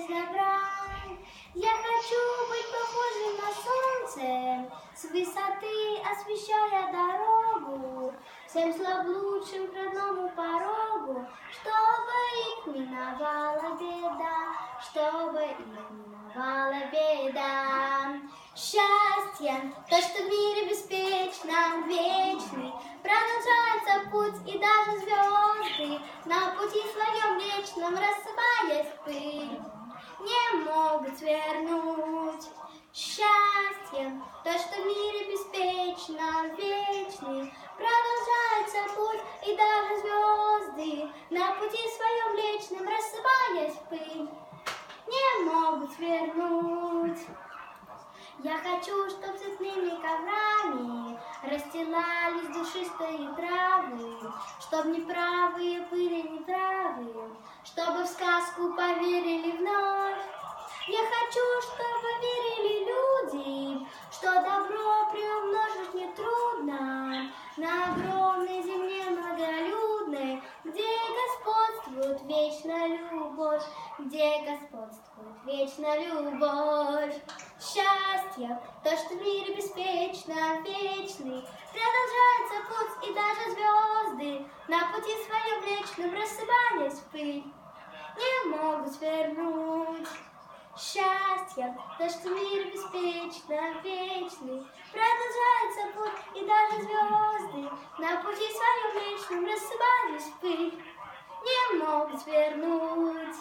разобрать. Я хочу быть похожим на солнце, с высоты освещая дорогу, всем слов лучшим к родному порогу, чтобы их миновала беда, чтобы их миновала беда. Счастье, то, что в мире беспечно, вечный, продолжается путь, и даже звезды на пути своем вечном, рассыпаясь в пыль, не могут свернуть. Счастье, то, что в мире беспечно, вечный, продолжается путь, и даже звезды на пути своем вечном, рассыпаясь в пыль, не могут свернуть. Я хочу, чтоб цветными коврами расстилались душистые травы, чтоб неправые были неправы, чтобы в сказку поверили вновь. Я хочу, чтобы верили люди, что добро приумножить нетрудно на огромной земле многолюдной, где господствует вечная любовь, где господствует вечная любовь. Счастье, то, что в мире беспечно, вечный, продолжается путь, и даже звезды на пути своем вечном, рассыпаясь в пыль, не могут свернуть. Счастье, то, что в мире беспечно, вечный, продолжается путь, и даже звезды на пути своем вечном, рассыпаясь в пыль, не могут свернуть.